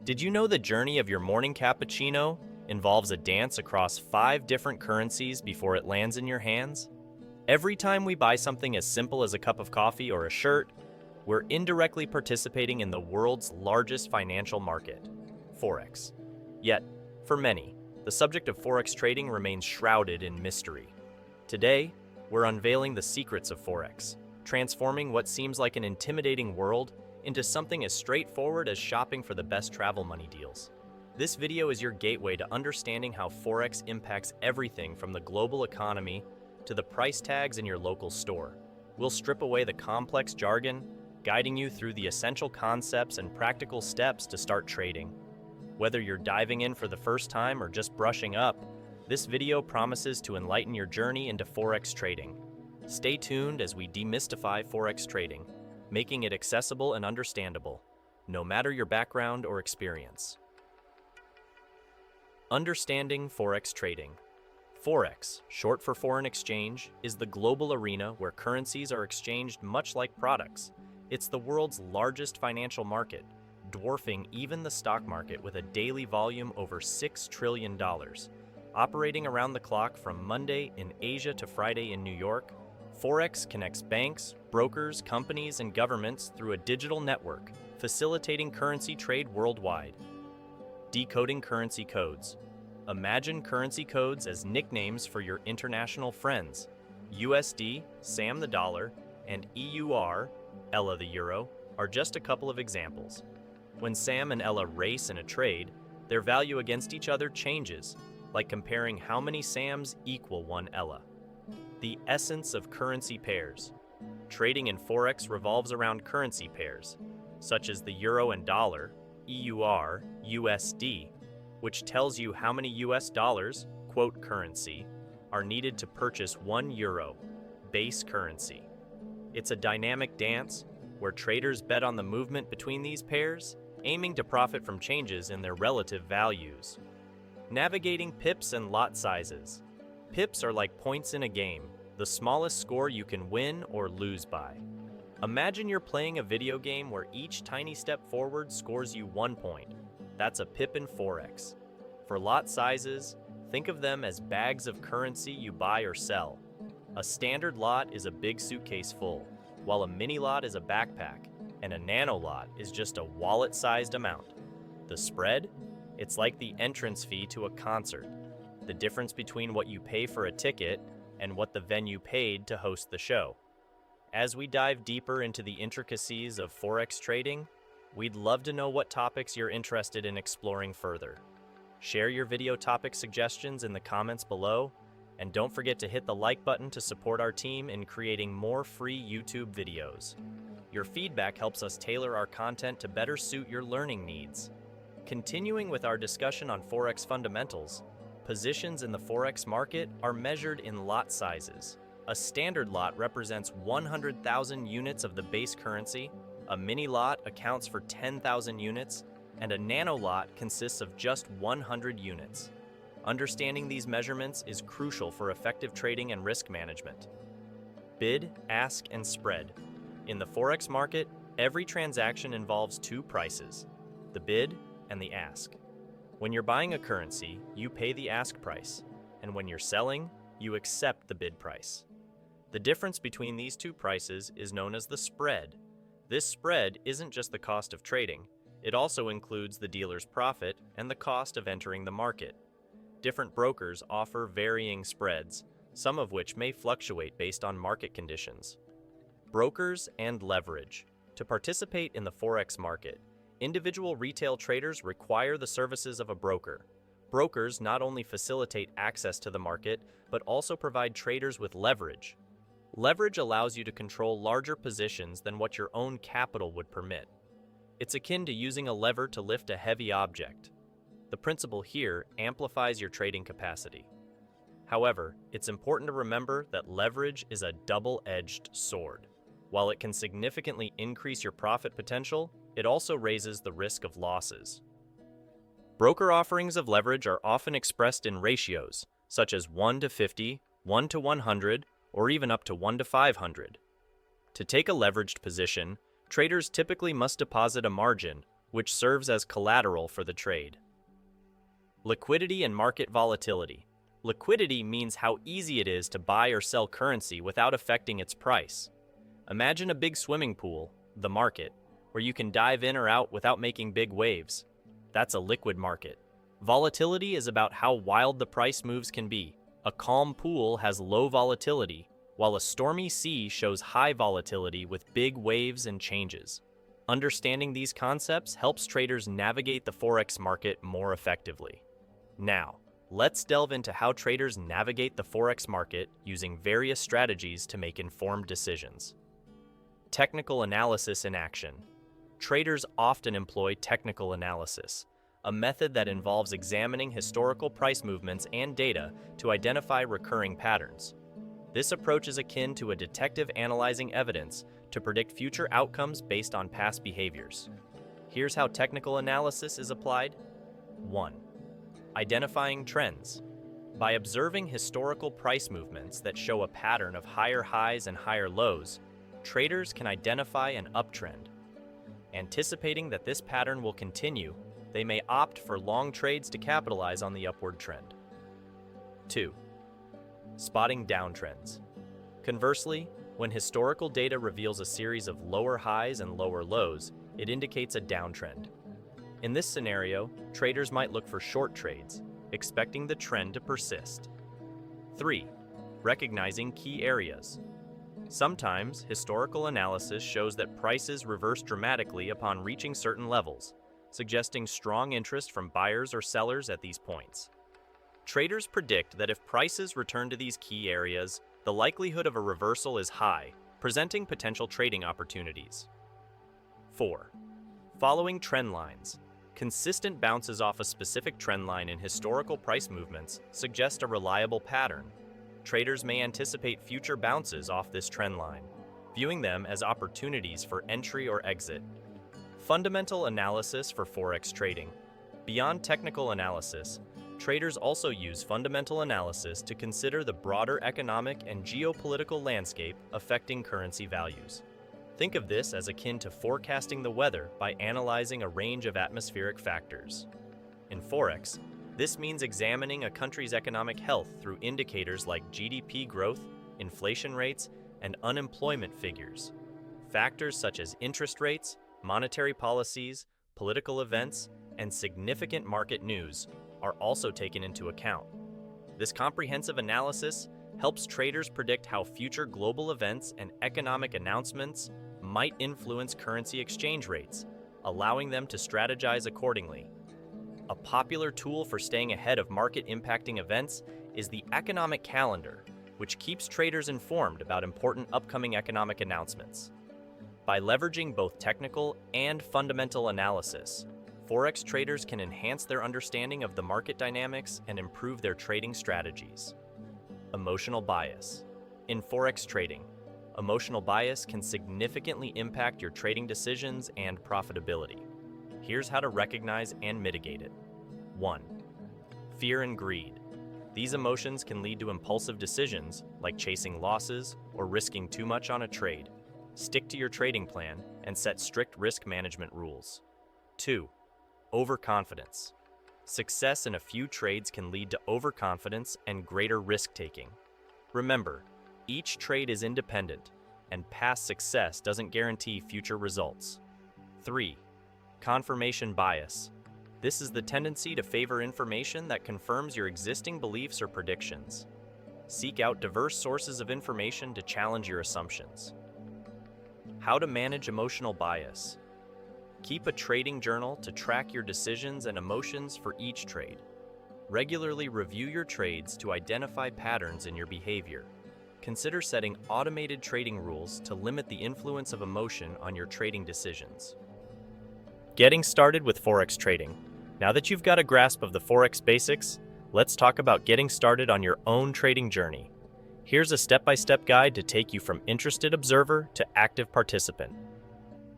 Did you know the journey of your morning cappuccino involves a dance across 5 different currencies before it lands in your hands? Every time we buy something as simple as a cup of coffee or a shirt, we're indirectly participating in the world's largest financial market, Forex. Yet, for many, the subject of Forex trading remains shrouded in mystery. Today, we're unveiling the secrets of Forex, transforming what seems like an intimidating world into something as straightforward as shopping for the best travel money deals. This video is your gateway to understanding how Forex impacts everything from the global economy to the price tags in your local store. We'll strip away the complex jargon, guiding you through the essential concepts and practical steps to start trading. Whether you're diving in for the first time or just brushing up, this video promises to enlighten your journey into Forex trading. Stay tuned as we demystify Forex trading, making it accessible and understandable, no matter your background or experience. Understanding Forex trading. Forex, short for foreign exchange, is the global arena where currencies are exchanged much like products. It's the world's largest financial market, dwarfing even the stock market with a daily volume over $6 trillion. Operating around the clock from Monday in Asia to Friday in New York, Forex connects banks, brokers, companies, and governments through a digital network, facilitating currency trade worldwide. Decoding currency codes. Imagine currency codes as nicknames for your international friends. USD, Sam the dollar, and EUR, Ella the euro, are just a couple of examples. When Sam and Ella race in a trade, their value against each other changes, like comparing how many Sams equal one Ella. The essence of currency pairs. Trading in Forex revolves around currency pairs, such as the euro and dollar, EUR, USD, which tells you how many US dollars, quote currency, are needed to purchase 1 euro, base currency. It's a dynamic dance where traders bet on the movement between these pairs, aiming to profit from changes in their relative values. Navigating pips and lot sizes. Pips are like points in a game, the smallest score you can win or lose by. Imagine you're playing a video game where each tiny step forward scores you 1 point. That's a pip in Forex. For lot sizes, think of them as bags of currency you buy or sell. A standard lot is a big suitcase full, while a mini lot is a backpack, and a nano lot is just a wallet-sized amount. The spread? It's like the entrance fee to a concert, the difference between what you pay for a ticket and what the venue paid to host the show. As we dive deeper into the intricacies of Forex trading, we'd love to know what topics you're interested in exploring further. Share your video topic suggestions in the comments below, and don't forget to hit the like button to support our team in creating more free YouTube videos. Your feedback helps us tailor our content to better suit your learning needs. Continuing with our discussion on Forex fundamentals, positions in the Forex market are measured in lot sizes. A standard lot represents 100,000 units of the base currency, a mini lot accounts for 10,000 units, and a nano lot consists of just 100 units. Understanding these measurements is crucial for effective trading and risk management. Bid, ask, and spread. In the Forex market, every transaction involves 2 prices, the bid and the ask. When you're buying a currency, you pay the ask price, and when you're selling, you accept the bid price. The difference between these 2 prices is known as the spread. This spread isn't just the cost of trading, it also includes the dealer's profit and the cost of entering the market. Different brokers offer varying spreads, some of which may fluctuate based on market conditions. Brokers and leverage. To participate in the Forex market, individual retail traders require the services of a broker. Brokers not only facilitate access to the market, but also provide traders with leverage. Leverage allows you to control larger positions than what your own capital would permit. It's akin to using a lever to lift a heavy object. The principle here amplifies your trading capacity. However, it's important to remember that leverage is a double-edged sword. While it can significantly increase your profit potential, it also raises the risk of losses. Broker offerings of leverage are often expressed in ratios, such as 1 to 50, 1 to 100, or even up to 1 to 500. To take a leveraged position, traders typically must deposit a margin, which serves as collateral for the trade. Liquidity and market volatility. Liquidity means how easy it is to buy or sell currency without affecting its price. Imagine a big swimming pool, the market, where you can dive in or out without making big waves. That's a liquid market. Volatility is about how wild the price moves can be. A calm pool has low volatility, while a stormy sea shows high volatility with big waves and changes. Understanding these concepts helps traders navigate the Forex market more effectively. Now, let's delve into how traders navigate the Forex market using various strategies to make informed decisions. Technical analysis in action. Traders often employ technical analysis, a method that involves examining historical price movements and data to identify recurring patterns. This approach is akin to a detective analyzing evidence to predict future outcomes based on past behaviors. Here's how technical analysis is applied. 1. Identifying trends. By observing historical price movements that show a pattern of higher highs and higher lows, traders can identify an uptrend. Anticipating that this pattern will continue, they may opt for long trades to capitalize on the upward trend. 2. Spotting downtrends. Conversely, when historical data reveals a series of lower highs and lower lows, it indicates a downtrend. In this scenario, traders might look for short trades, expecting the trend to persist. 3. Recognizing key areas. Sometimes, historical analysis shows that prices reverse dramatically upon reaching certain levels, suggesting strong interest from buyers or sellers at these points. Traders predict that if prices return to these key areas, the likelihood of a reversal is high, presenting potential trading opportunities. 4. Following trend lines. Consistent bounces off a specific trend line in historical price movements suggest a reliable pattern. Traders may anticipate future bounces off this trend line, viewing them as opportunities for entry or exit. Fundamental analysis for Forex trading. Beyond technical analysis, traders also use fundamental analysis to consider the broader economic and geopolitical landscape affecting currency values. Think of this as akin to forecasting the weather by analyzing a range of atmospheric factors. In Forex, this means examining a country's economic health through indicators like GDP growth, inflation rates, and unemployment figures. Factors such as interest rates, monetary policies, political events, and significant market news are also taken into account. This comprehensive analysis helps traders predict how future global events and economic announcements might influence currency exchange rates, allowing them to strategize accordingly. A popular tool for staying ahead of market-impacting events is the economic calendar, which keeps traders informed about important upcoming economic announcements. By leveraging both technical and fundamental analysis, Forex traders can enhance their understanding of the market dynamics and improve their trading strategies. Emotional bias. In Forex trading, emotional bias can significantly impact your trading decisions and profitability. Here's how to recognize and mitigate it. 1. Fear and greed. These emotions can lead to impulsive decisions like chasing losses or risking too much on a trade. Stick to your trading plan and set strict risk management rules. 2. Overconfidence. Success in a few trades can lead to overconfidence and greater risk-taking. Remember, each trade is independent, and past success doesn't guarantee future results. 3. Confirmation bias. This is the tendency to favor information that confirms your existing beliefs or predictions. Seek out diverse sources of information to challenge your assumptions. How to manage emotional bias. Keep a trading journal to track your decisions and emotions for each trade. Regularly review your trades to identify patterns in your behavior. Consider setting automated trading rules to limit the influence of emotion on your trading decisions. Getting started with Forex trading. Now that you've got a grasp of the Forex basics, let's talk about getting started on your own trading journey. Here's a step-by-step guide to take you from interested observer to active participant.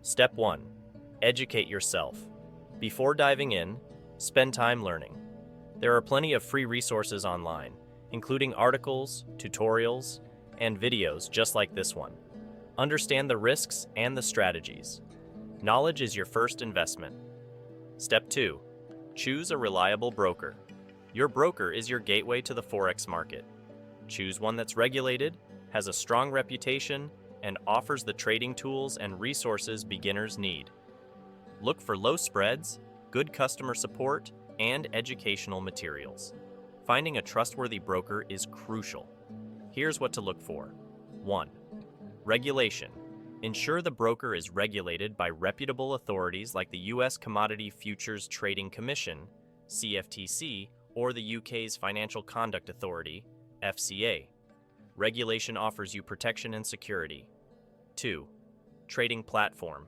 Step 1. Educate yourself. Before diving in, spend time learning. There are plenty of free resources online, including articles, tutorials, and videos just like this one. Understand the risks and the strategies. Knowledge is your first investment. Step 2. Choose a reliable broker. Your broker is your gateway to the Forex market. Choose one that's regulated, has a strong reputation, and offers the trading tools and resources beginners need. Look for low spreads, good customer support, and educational materials. Finding a trustworthy broker is crucial. Here's what to look for. 1. Regulation. Ensure the broker is regulated by reputable authorities like the U.S. Commodity Futures Trading Commission, CFTC, or the UK's Financial Conduct Authority, FCA. Regulation offers you protection and security. 2. Trading platform.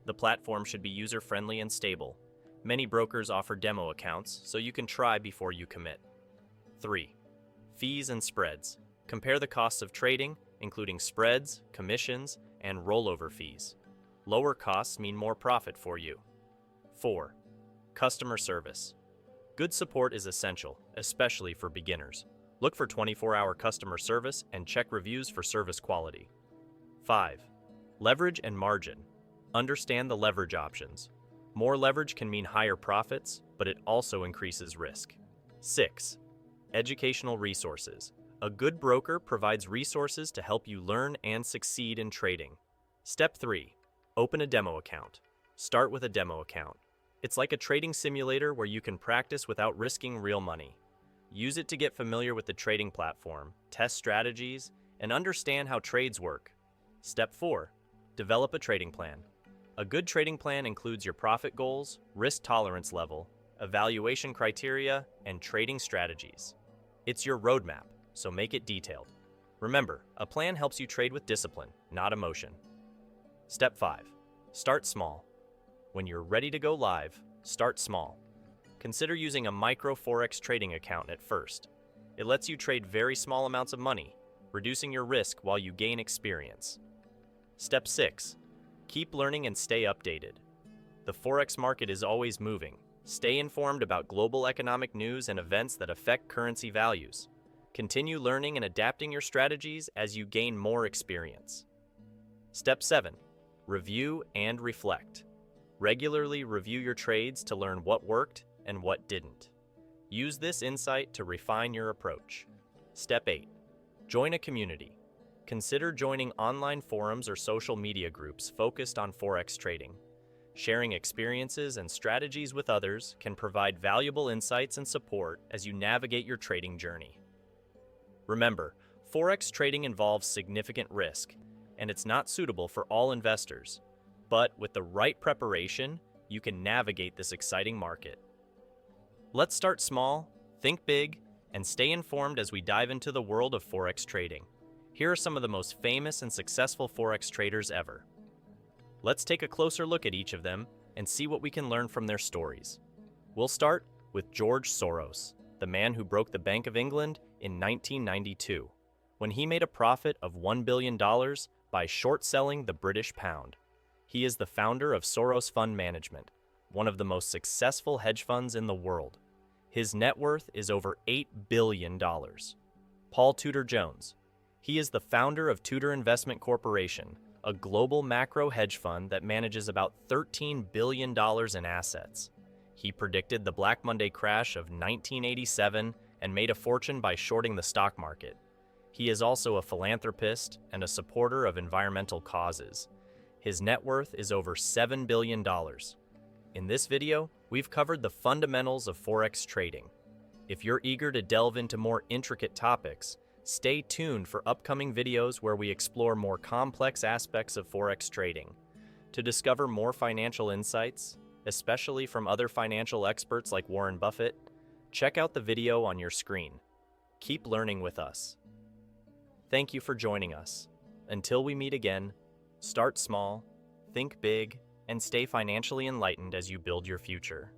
The platform should be user-friendly and stable. Many brokers offer demo accounts, so you can try before you commit. 3. Fees and spreads. Compare the costs of trading, including spreads, commissions, and rollover fees. Lower costs mean more profit for you. 4. Customer service. Good support is essential, especially for beginners. Look for 24-hour customer service and check reviews for service quality. 5. Leverage and margin. Understand the leverage options. More leverage can mean higher profits, but it also increases risk. 6. Educational resources. A good broker provides resources to help you learn and succeed in trading. Step 3. Open a demo account. Start with a demo account. It's like a trading simulator where you can practice without risking real money. Use it to get familiar with the trading platform, test strategies, and understand how trades work. Step 4. Develop a trading plan. A good trading plan includes your profit goals, risk tolerance level, evaluation criteria, and trading strategies. It's your roadmap, so make it detailed. Remember, a plan helps you trade with discipline, not emotion. Step 5. Start small. When you're ready to go live, start small. Consider using a micro Forex trading account at first. It lets you trade very small amounts of money, reducing your risk while you gain experience. Step 6. Keep learning and stay updated. The Forex market is always moving. Stay informed about global economic news and events that affect currency values. Continue learning and adapting your strategies as you gain more experience. Step 7. Review and reflect. Regularly review your trades to learn what worked and what didn't. Use this insight to refine your approach. Step 8. Join a community. Consider joining online forums or social media groups focused on Forex trading. Sharing experiences and strategies with others can provide valuable insights and support as you navigate your trading journey. Remember, Forex trading involves significant risk, and it's not suitable for all investors. But with the right preparation, you can navigate this exciting market. Let's start small, think big, and stay informed as we dive into the world of Forex trading. Here are some of the most famous and successful Forex traders ever. Let's take a closer look at each of them and see what we can learn from their stories. We'll start with George Soros, the man who broke the Bank of England in 1992, when he made a profit of $1 billion by short-selling the British pound. He is the founder of Soros Fund Management, one of the most successful hedge funds in the world. His net worth is over $8 billion. Paul Tudor Jones. He is the founder of Tudor Investment Corporation, a global macro hedge fund that manages about $13 billion in assets. He predicted the Black Monday crash of 1987 and made a fortune by shorting the stock market. He is also a philanthropist and a supporter of environmental causes. His net worth is over $7 billion. In this video, we've covered the fundamentals of Forex trading. If you're eager to delve into more intricate topics, stay tuned for upcoming videos where we explore more complex aspects of Forex trading. To discover more financial insights, especially from other financial experts like Warren Buffett, check out the video on your screen. Keep learning with us. Thank you for joining us. Until we meet again, start small, think big, and stay financially enlightened as you build your future.